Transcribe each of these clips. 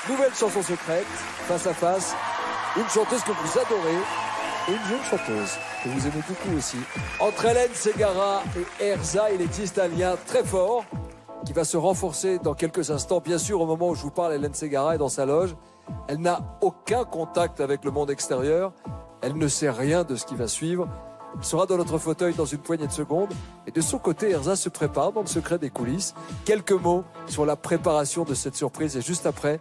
Nouvelle chanson secrète, face à face, une chanteuse que vous adorez et une jeune chanteuse que vous aimez beaucoup aussi. Entre Hélène Ségara et Erza, il existe un lien très fort qui va se renforcer dans quelques instants. Bien sûr, au moment où je vous parle, Hélène Ségara est dans sa loge. Elle n'a aucun contact avec le monde extérieur. Elle ne sait rien de ce qui va suivre. Elle sera dans notre fauteuil dans une poignée de secondes. Et de son côté, Erza se prépare dans le secret des coulisses. Quelques mots sur la préparation de cette surprise. Et juste après,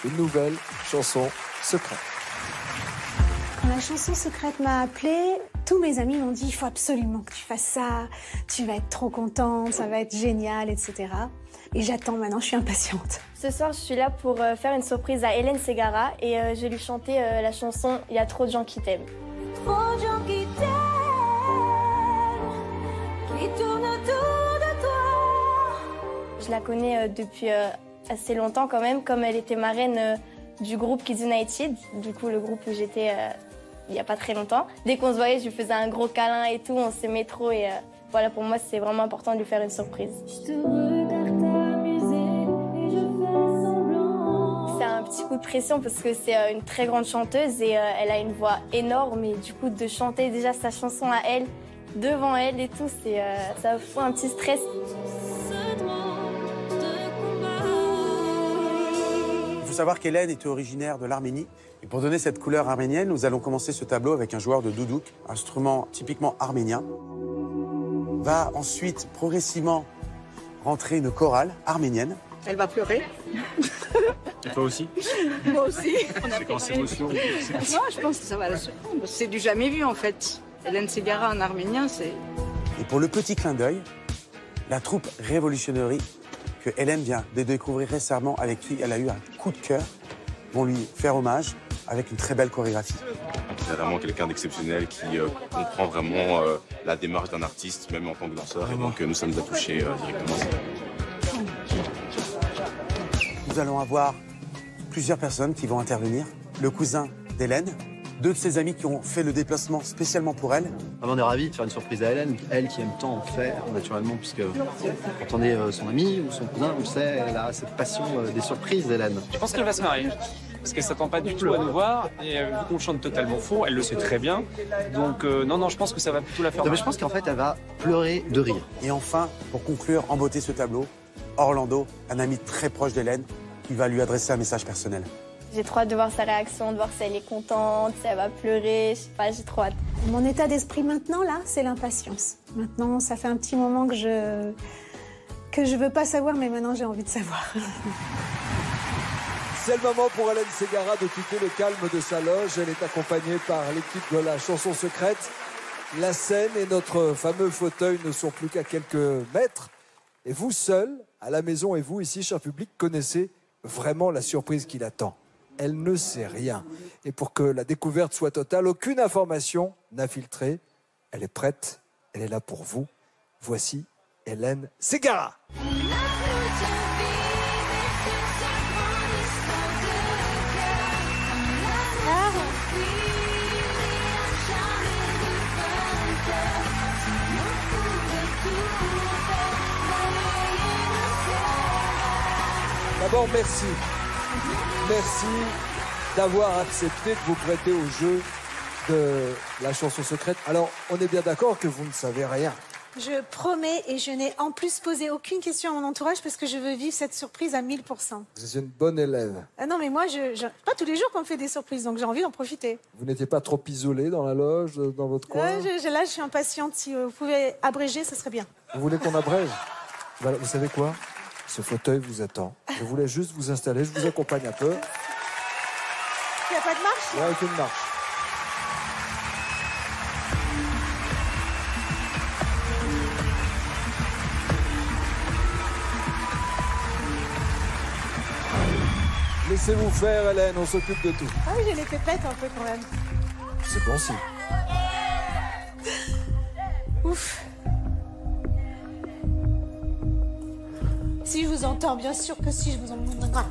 une nouvelle chanson secrète. Quand la chanson secrète m'a appelée, tous mes amis m'ont dit « Il faut absolument que tu fasses ça, tu vas être trop contente, ça va être génial, etc. » Et j'attends maintenant, je suis impatiente. Ce soir, je suis là pour faire une surprise à Hélène Ségara et je vais lui chanter la chanson « Il y a trop de gens qui t'aiment ». Trop de gens qui t'aiment, qui tournent autour de toi. Je la connais depuis assez longtemps quand même, comme elle était marraine du groupe Kids United, du coup le groupe où j'étais il n'y a pas très longtemps. Dès qu'on se voyait, je lui faisais un gros câlin et tout, on s'aimait trop et voilà, pour moi c'est vraiment important de lui faire une surprise. Je te regarde t'amuser et je fais semblant. C'est un petit coup de pression parce que c'est une très grande chanteuse et elle a une voix énorme et du coup de chanter déjà sa chanson à elle, devant elle et tout, ça fout un petit stress. Il faut savoir qu'Hélène était originaire de l'Arménie. Et pour donner cette couleur arménienne, nous allons commencer ce tableau avec un joueur de doudouk, instrument typiquement arménien. Va ensuite progressivement rentrer une chorale arménienne. Elle va pleurer. Et toi aussi? Moi aussi. Séquence émotion. Moi, je pense que ça va la surprendre. C'est du jamais vu, en fait. Hélène Ségara en arménien, c'est... Et pour le petit clin d'œil, la troupe Révolutionnerie que Hélène vient de découvrir récemment, avec qui elle a eu un coup de cœur, vont lui faire hommage avec une très belle chorégraphie. C'est vraiment quelqu'un d'exceptionnel qui comprend vraiment la démarche d'un artiste, même en tant que danseur. Et donc nous sommes touchés directement. Nous allons avoir plusieurs personnes qui vont intervenir. Le cousin d'Hélène, deux de ses amis qui ont fait le déplacement spécialement pour elle. On est ravis de faire une surprise à Hélène, elle qui aime tant en faire, naturellement, puisque quand on est son ami ou son cousin, on le sait, elle a cette passion des surprises, Hélène. Je pense qu'elle va se marier, parce qu'elle s'attend pas du tout à nous voir, et vu qu'on chante totalement faux, elle le sait très bien. Donc non, je pense que ça va plutôt la faire. Non, mais je pense qu'en fait, elle va pleurer de rire. Et enfin, pour conclure en beauté ce tableau, Orlando, un ami très proche d'Hélène, qui va lui adresser un message personnel. J'ai trop hâte de voir sa réaction, de voir si elle est contente, si elle va pleurer, je sais pas, j'ai trop hâte. Mon état d'esprit maintenant, là, c'est l'impatience. Maintenant, ça fait un petit moment que je veux pas savoir, mais maintenant j'ai envie de savoir. C'est le moment pour Hélène Ségara de quitter le calme de sa loge. Elle est accompagnée par l'équipe de la chanson secrète. La scène et notre fameux fauteuil ne sont plus qu'à quelques mètres. Et vous seul, à la maison et vous ici, cher public, connaissez vraiment la surprise qui l'attend. Elle ne sait rien. Et pour que la découverte soit totale, aucune information n'a filtré. Elle est prête, elle est là pour vous. Voici Hélène Ségara. D'abord, merci. Merci d'avoir accepté de vous prêter au jeu de la chanson secrète. Alors, on est bien d'accord que vous ne savez rien. Je promets et je n'ai en plus posé aucune question à mon entourage parce que je veux vivre cette surprise à 1000%. Vous êtes une bonne élève. Ah non, mais moi, pas tous les jours qu'on me fait des surprises, donc j'ai envie d'en profiter. Vous n'étiez pas trop isolé dans la loge, dans votre coin? Là, je suis impatiente. Si vous pouvez abréger, ce serait bien. Vous voulez qu'on abrège? Voilà, vous savez quoi? Ce fauteuil vous attend. Je voulais juste vous installer, je vous accompagne un peu. Il n'y a pas de marche? Il n'y a aucune marche. Laissez-vous faire, Hélène, on s'occupe de tout. Ah oui, j'ai les pépettes un peu quand même. C'est bon signe. Ouf. Si je vous entends, bien sûr que si je vous entends.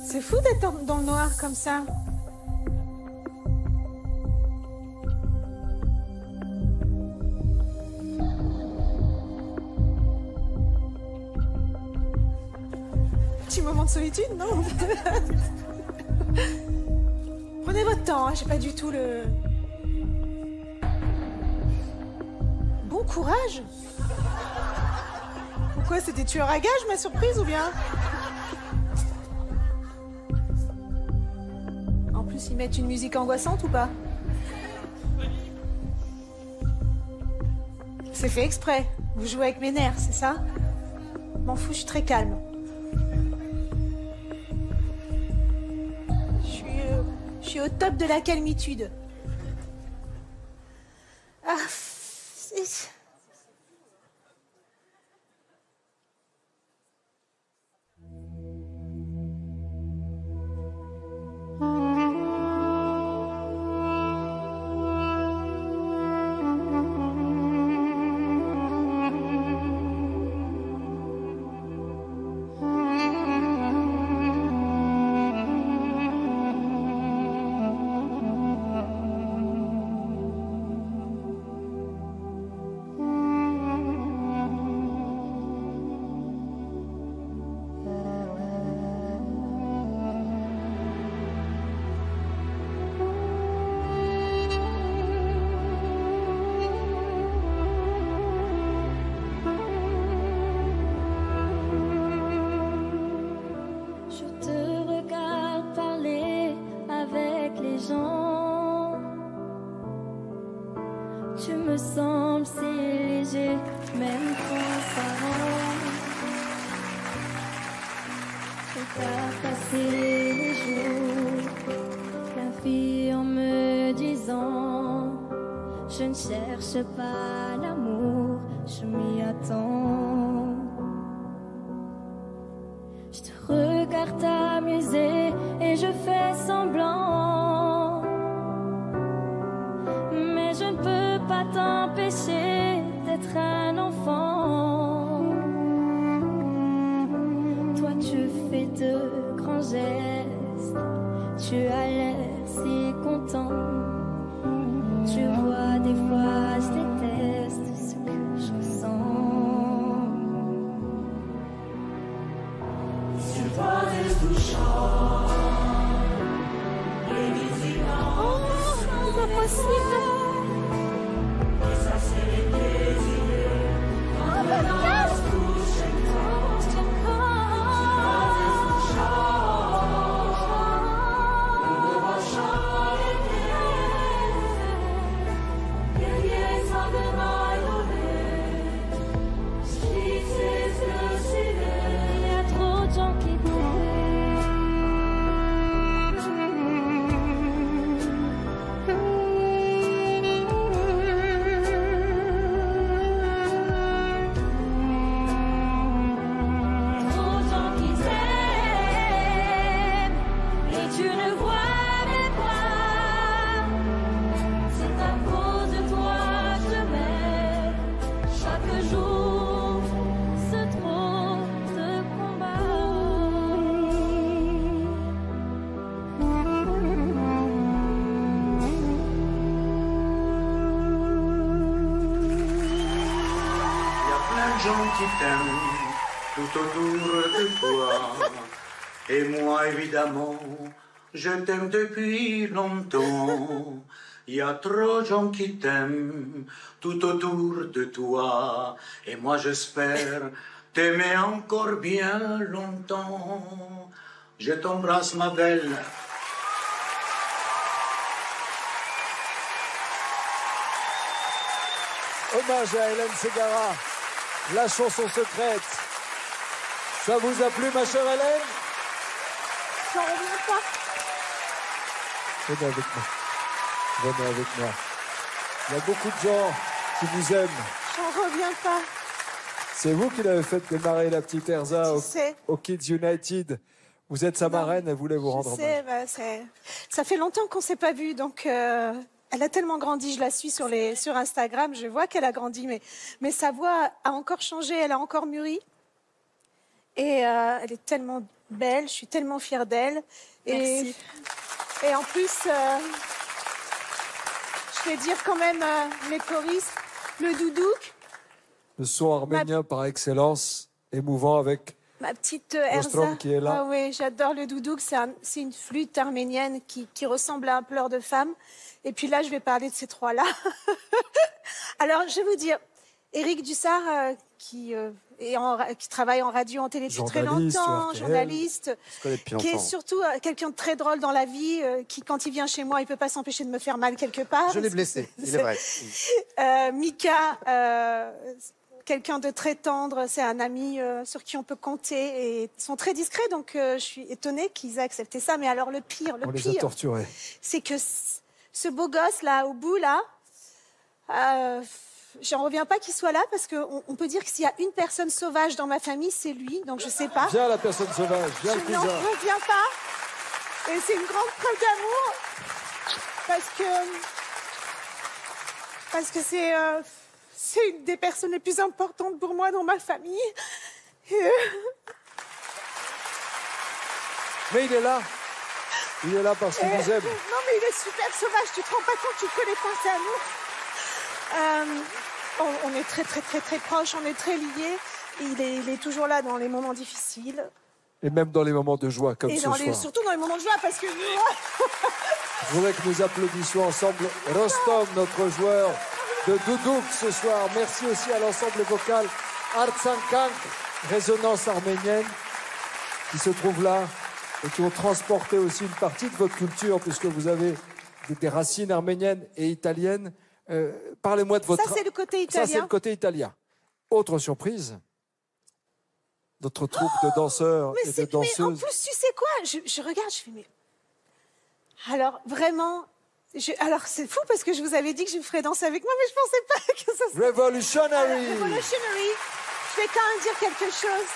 C'est fou d'être dans le noir comme ça. petit moment de solitude, non? Prenez votre temps, hein, j'ai pas du tout le... Bon courage. Pourquoi, c'était tueur à gage, ma surprise, ou bien? En plus, ils mettent une musique angoissante ou pas? C'est fait exprès. Vous jouez avec mes nerfs, c'est ça? M'en fous, je suis très calme. Je suis au top de la calmitude. Ah, c'est... Tu me sembles si léger, même transparent. Je t'ai passé les jours, la vie en me disant, je ne cherche pas l'amour, je m'y attends. Je te regarde t'amuser et je fais semblant, mais je ne peux pas t'empêcher d'être un enfant. Toi tu fais de grands gestes, tu as l'air si content. Tu vois des fois je déteste ce que je ressens. C'est pas des touchants, les visitants. Oh, c'est pas possible. Qui t'aiment tout autour de toi. Et moi, évidemment, je t'aime depuis longtemps. Il y a trop de gens qui t'aiment tout autour de toi. Et moi, j'espère t'aimer encore bien longtemps. Je t'embrasse, ma belle. Hommage à Hélène Ségara. La chanson secrète. Ça vous a plu, ma chère Hélène? J'en reviens pas. Venez avec moi. Venez avec moi. Il y a beaucoup de gens qui vous aiment. J'en reviens pas. C'est vous qui l'avez fait démarrer, la petite Erza, au Kids United. Vous êtes sa marraine, elle voulait vous rendre hommage. Bah, ça fait longtemps qu'on ne s'est pas vu, donc... Elle a tellement grandi, je la suis sur Instagram, je vois qu'elle a grandi, mais sa voix a encore changé, elle a encore mûri. Et elle est tellement belle, je suis tellement fière d'elle. Merci. Et en plus, je vais dire quand même mes choristes, le doudouk. Le son arménien par excellence, émouvant avec Ma petite Erza. Ostrom qui est là. Ah oui, j'adore le doudouk. C'est une flûte arménienne qui ressemble à un pleur de femme. Et puis là, je vais parler de ces trois-là. Alors, je vais vous dire, Éric Dussart, qui travaille en radio, en télé depuis très longtemps, journaliste, qui est surtout quelqu'un de très drôle dans la vie, qui, quand il vient chez moi, il ne peut pas s'empêcher de me faire mal quelque part. Je l'ai blessé, il est vrai. Mika, quelqu'un de très tendre, c'est un ami sur qui on peut compter, et ils sont très discrets, donc je suis étonnée qu'ils aient accepté ça. Mais alors le pire, les a torturés. C'est que ce beau gosse là, au bout là, j'en reviens pas qu'il soit là, parce qu'on peut dire que s'il y a une personne sauvage dans ma famille, c'est lui, donc je sais pas. Viens la personne sauvage, viens le cousin. Je n'en reviens pas, et c'est une grande preuve d'amour, parce que c'est une des personnes les plus importantes pour moi dans ma famille. Mais il est là. Il est là parce qu'il nous aime. Non, mais il est super sauvage. Tu te rends pas compte, tu le connais pas, c'est à nous. On est très, très, très, très proches. On est très liés. Il est toujours là dans les moments difficiles. Et même dans les moments de joie, comme ce soir. Surtout dans les moments de joie, parce que... Je voudrais que nous applaudissions ensemble Rostom, notre joueur de doudouk ce soir. Merci aussi à l'ensemble vocal Artsankank, résonance arménienne, qui se trouve là et qui ont transporté aussi une partie de votre culture, puisque vous avez des racines arméniennes et italiennes. Parlez-moi de votre... Ça, c'est le côté italien. Ça, c'est le côté italien. Autre surprise, notre troupe de danseurs et de danseuses. Mais en plus, tu sais quoi, je regarde, je fais, mais... Alors, vraiment... Alors, c'est fou, parce que je vous avais dit que je vous ferais danser avec moi, mais je pensais pas que ça serait... Revolutionary. Revolutionary. Je vais quand même dire quelque chose.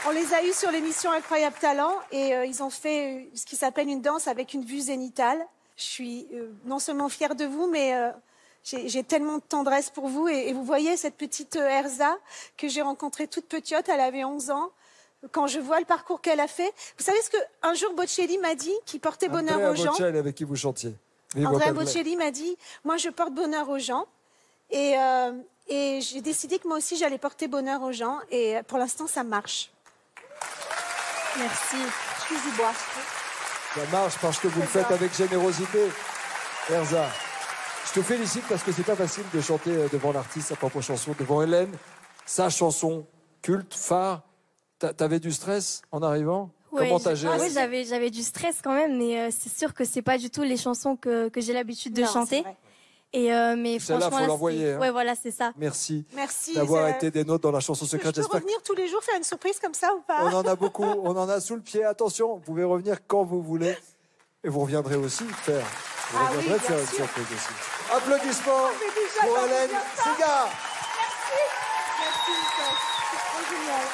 On les a eus sur l'émission Incroyable Talent, et ils ont fait ce qui s'appelle une danse avec une vue zénitale. Je suis non seulement fière de vous, mais j'ai tellement de tendresse pour vous. Et vous voyez cette petite Erza que j'ai rencontrée toute petite, elle avait 11 ans. Quand je vois le parcours qu'elle a fait, vous savez ce qu'un jour Bocelli m'a dit, qui portait bonheur aux gens. Bocelli, avec qui vous chantiez. Andrea Bocelli m'a dit, moi je porte bonheur aux gens. Et j'ai décidé que moi aussi j'allais porter bonheur aux gens. Et pour l'instant ça marche. Merci. Je suis du bois. Ça marche parce que vous le faites avec générosité, Erza. Je te félicite parce que c'est pas facile de chanter devant l'artiste sa propre chanson, devant Hélène, sa chanson culte, phare. T'avais du stress en arrivant? Ouais, Comment t'as géré? Oui, j'avais du stress quand même, mais c'est sûr que c'est pas du tout les chansons que j'ai l'habitude de chanter. Et mais celle-là, franchement, faut l'envoyer. Hein. Ouais, voilà, c'est ça. Merci. Merci d'avoir été des nôtres dans la chanson secrète. Je peux revenir tous les jours faire une surprise comme ça ou pas? On en a beaucoup, on en a sous le pied. Attention, vous pouvez revenir quand vous voulez. Et vous reviendrez aussi faire. Vous reviendrez faire une surprise aussi. Applaudissements pour Hélène Ségara. Merci. Merci, Michel. C'est trop génial.